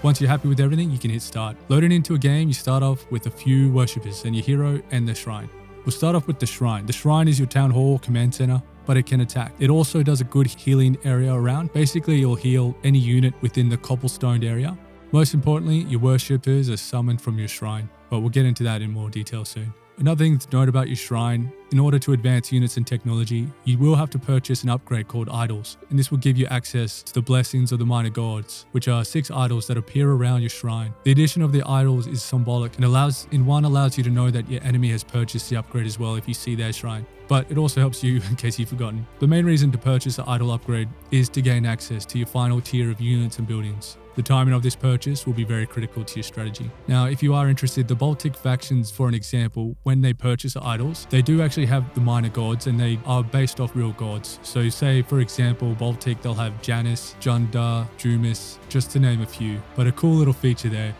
Once you're happy with everything, you can hit start. Loading into a game, you start off with a few worshippers and your hero and the shrine. We'll start off with the shrine. The shrine is your town hall command center, but it can attack. It also does a good healing area around. Basically, you'll heal any unit within the cobblestoned area. Most importantly, your worshippers are summoned from your shrine, but we'll get into that in more detail soon. Another thing to note about your shrine, in order to advance units and technology, you will have to purchase an upgrade called idols, and this will give you access to the blessings of the minor gods, which are 6 idols that appear around your shrine. The addition of the idols is symbolic and allows you to know that your enemy has purchased the upgrade as well if you see their shrine. But it also helps you in case you've forgotten. The main reason to purchase the idol upgrade is to gain access to your final tier of units and buildings. The timing of this purchase will be very critical to your strategy. Now, if you are interested, the Baltic factions, for an example, when they purchase the idols, they do actually have the minor gods and they are based off real gods. So say, for example, Baltic, they'll have Janus, Jundar, Jumis, just to name a few, but a cool little feature there.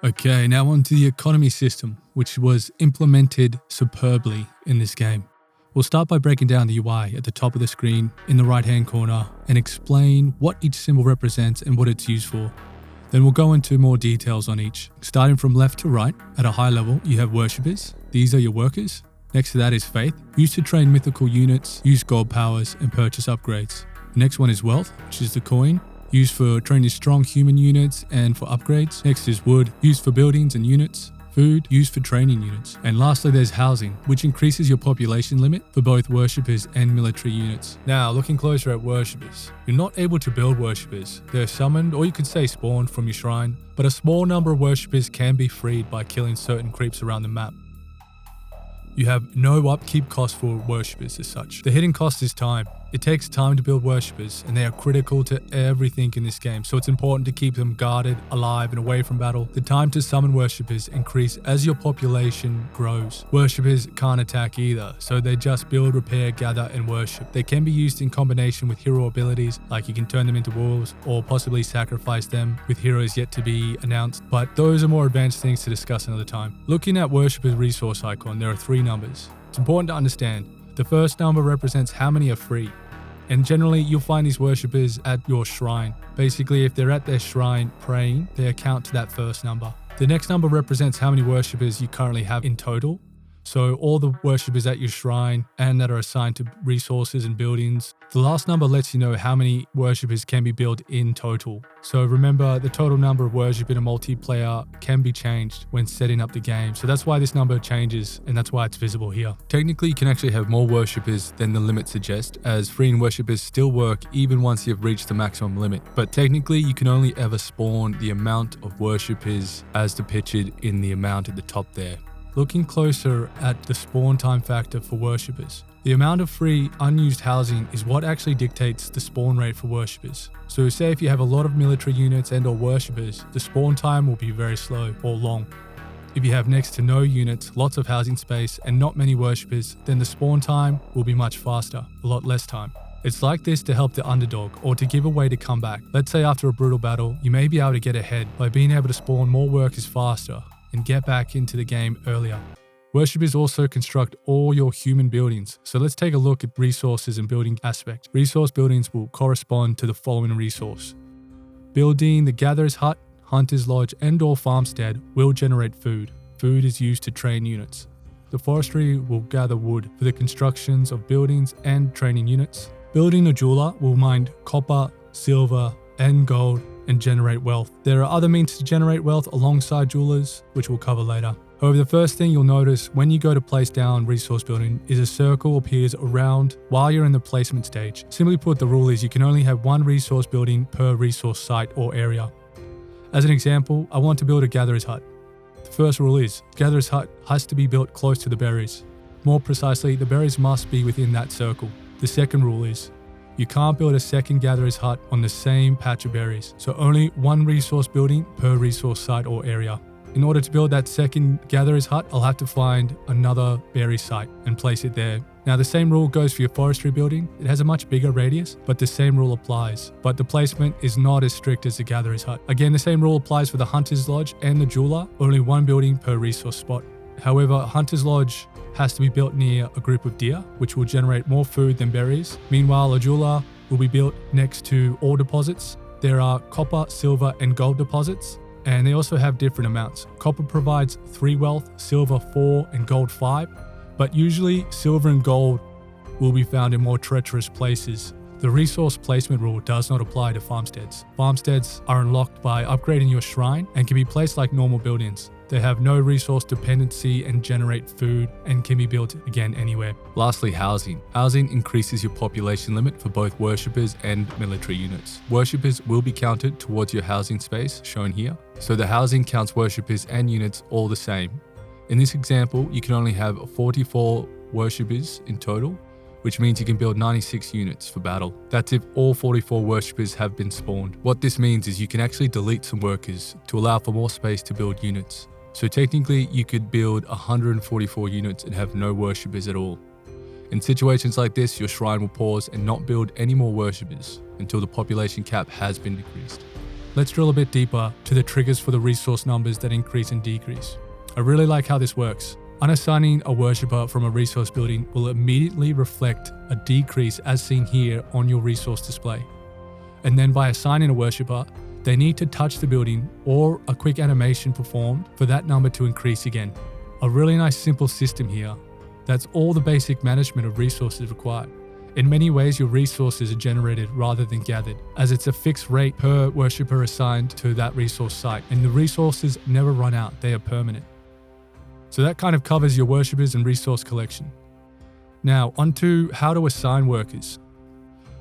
Okay, now on to the economy system, which was implemented superbly in this game. We'll start by breaking down the UI at the top of the screen in the right hand corner and explain what each symbol represents and what it's used for. Then we'll go into more details on each. Starting from left to right, at a high level, you have worshippers. These are your workers. Next to that is faith, used to train mythical units, use gold powers, and purchase upgrades. The next one is wealth, which is the coin, used for training strong human units and for upgrades. Next is wood, used for buildings and units. Food, used for training units. And lastly, there's housing, which increases your population limit for both worshippers and military units. Now, looking closer at worshippers. You're not able to build worshippers. They're summoned, or you could say spawned, from your shrine, but a small number of worshippers can be freed by killing certain creeps around the map. You have no upkeep cost for worshippers as such. The hidden cost is time. It takes time to build worshippers, and they are critical to everything in this game, so it's important to keep them guarded, alive, and away from battle. The time to summon worshippers increase as your population grows. Worshippers can't attack either, so they just build, repair, gather, and worship. They can be used in combination with hero abilities, like you can turn them into wolves, or possibly sacrifice them with heroes yet to be announced, but those are more advanced things to discuss another time. Looking at worshippers resource icon, there are 3 numbers. It's important to understand. The first number represents how many are free. And generally, you'll find these worshippers at your shrine. Basically, if they're at their shrine praying, they account to that first number. The next number represents how many worshippers you currently have in total. So all the worshippers at your shrine and that are assigned to resources and buildings. The last number lets you know how many worshippers can be built in total. So remember, the total number of worship in a multiplayer can be changed when setting up the game. So that's why this number changes, and that's why it's visible here. Technically, you can actually have more worshippers than the limit suggests, as freeing worshippers still work even once you've reached the maximum limit. But technically, you can only ever spawn the amount of worshippers as depicted in the amount at the top there. Looking closer at the spawn time factor for worshippers. The amount of free unused housing is what actually dictates the spawn rate for worshippers. So say if you have a lot of military units and or worshippers, the spawn time will be very slow or long. If you have next to no units, lots of housing space, and not many worshippers, then the spawn time will be much faster, a lot less time. It's like this to help the underdog or to give a way to come back. Let's say after a brutal battle, you may be able to get ahead by being able to spawn more workers faster and get back into the game earlier. Worshippers also construct all your human buildings. So let's take a look at resources and building aspect. Resource buildings will correspond to the following resource. Building the Gatherer's Hut, Hunter's Lodge, and or Farmstead will generate food. Food is used to train units. The forestry will gather wood for the constructions of buildings and training units. Building a jeweler will mine copper, silver, and gold and generate wealth. There are other means to generate wealth alongside jewelers, which we'll cover later. However, the first thing you'll notice when you go to place down resource building is a circle appears around while you're in the placement stage. Simply put, the rule is you can only have 1 resource building per resource site or area. As an example, I want to build a Gatherer's Hut. The first rule is, Gatherer's Hut has to be built close to the berries. More precisely, the berries must be within that circle. The second rule is, you can't build a second Gatherer's Hut on the same patch of berries, so only 1 resource building per resource site or area. In order to build that second Gatherer's Hut, I'll have to find another berry site and place it there. Now the same rule goes for your forestry building. It has a much bigger radius, but the same rule applies. But the placement is not as strict as the Gatherer's Hut. Again, the same rule applies for the Hunter's Lodge and the Jeweler, only 1 building per resource spot. However, Hunter's Lodge has to be built near a group of deer, which will generate more food than berries. Meanwhile, a jeweler will be built next to ore deposits, there are copper, silver, and gold deposits, and they also have different amounts. Copper provides 3 wealth, silver 4, and gold 5, but usually silver and gold will be found in more treacherous places. The resource placement rule does not apply to farmsteads. Farmsteads are unlocked by upgrading your shrine and can be placed like normal buildings. They have no resource dependency and generate food and can be built again anywhere. Lastly, housing. Housing increases your population limit for both worshippers and military units. Worshippers will be counted towards your housing space, shown here. So the housing counts worshippers and units all the same. In this example, you can only have 44 worshippers in total, which means you can build 96 units for battle. That's if all 44 worshippers have been spawned. What this means is you can actually delete some workers to allow for more space to build units. So technically, you could build 144 units and have no worshippers at all. In situations like this, your shrine will pause and not build any more worshippers until the population cap has been decreased. Let's drill a bit deeper to the triggers for the resource numbers that increase and decrease. I really like how this works. Unassigning a worshipper from a resource building will immediately reflect a decrease as seen here on your resource display. And then by assigning a worshipper, they need to touch the building or a quick animation performed for that number to increase again. A really nice simple system here. That's all the basic management of resources required. In many ways, your resources are generated rather than gathered, as it's a fixed rate per worshipper assigned to that resource site, and the resources never run out, they are permanent. So that kind of covers your worshippers and resource collection. Now, onto how to assign workers.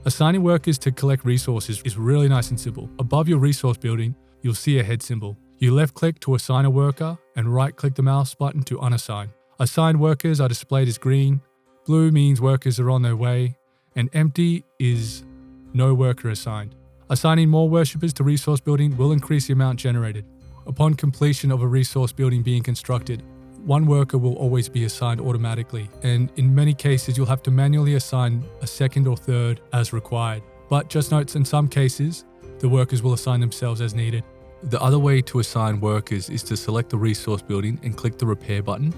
Assigning workers to collect resources is really nice and simple. Above your resource building, you'll see a head symbol. You left click to assign a worker and right click the mouse button to unassign. Assigned workers are displayed as green, blue means workers are on their way, and empty is no worker assigned. Assigning more worshippers to resource building will increase the amount generated. Upon completion of a resource building being constructed, one worker will always be assigned automatically, and in many cases you'll have to manually assign a second or third as required. But just note, in some cases, the workers will assign themselves as needed. The other way to assign workers is to select the resource building and click the repair button.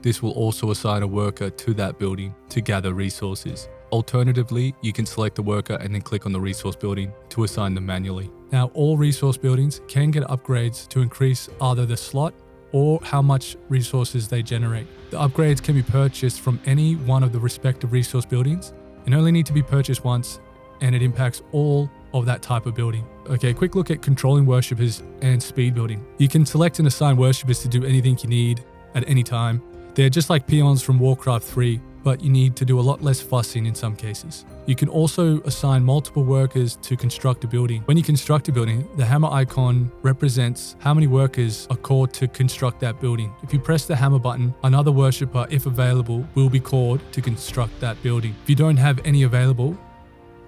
This will also assign a worker to that building to gather resources. Alternatively, you can select the worker and then click on the resource building to assign them manually. Now, all resource buildings can get upgrades to increase either the slot or how much resources they generate. The upgrades can be purchased from any one of the respective resource buildings and only need to be purchased once, and it impacts all of that type of building. Okay, quick look at controlling worshippers and speed building. You can select and assign worshippers to do anything you need at any time. They're just like peons from Warcraft 3, but you need to do a lot less fussing in some cases. You can also assign multiple workers to construct a building. When you construct a building, the hammer icon represents how many workers are called to construct that building. If you press the hammer button, another worshipper, if available, will be called to construct that building. If you don't have any available,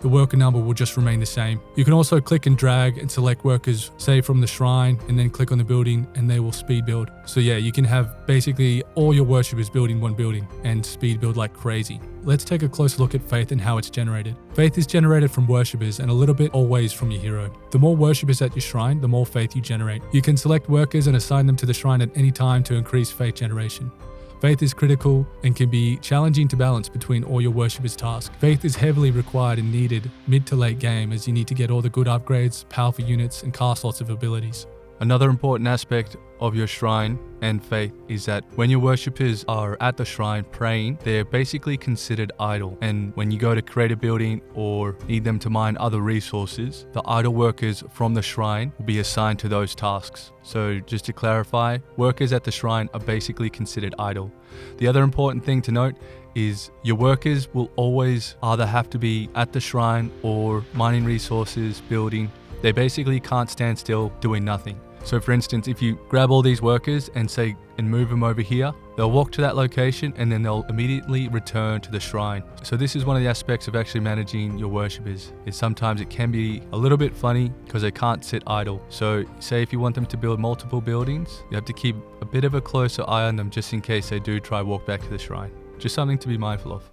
the worker number will just remain the same. You can also click and drag and select workers, say from the shrine, and then click on the building and they will speed build. So yeah, you can have basically all your worshippers building one building and speed build like crazy. Let's take a closer look at faith and how it's generated. Faith is generated from worshippers and a little bit always from your hero. The more worshippers at your shrine, the more faith you generate. You can select workers and assign them to the shrine at any time to increase faith generation. Faith is critical and can be challenging to balance between all your worshippers' tasks. Faith is heavily required and needed mid to late game, as you need to get all the good upgrades, powerful units, and cast lots of abilities. Another important aspect of your shrine and faith is that when your worshippers are at the shrine praying, they're basically considered idle. And when you go to create a building or need them to mine other resources, the idle workers from the shrine will be assigned to those tasks. So just to clarify, workers at the shrine are basically considered idle. The other important thing to note is your workers will always either have to be at the shrine or mining resources, building. They basically can't stand still doing nothing. So for instance, if you grab all these workers and move them over here, they'll walk to that location and then they'll immediately return to the shrine. So this is one of the aspects of actually managing your worshippers, is sometimes it can be a little bit funny because they can't sit idle. So say if you want them to build multiple buildings, you have to keep a bit of a closer eye on them just in case they do try walk back to the shrine. Just something to be mindful of.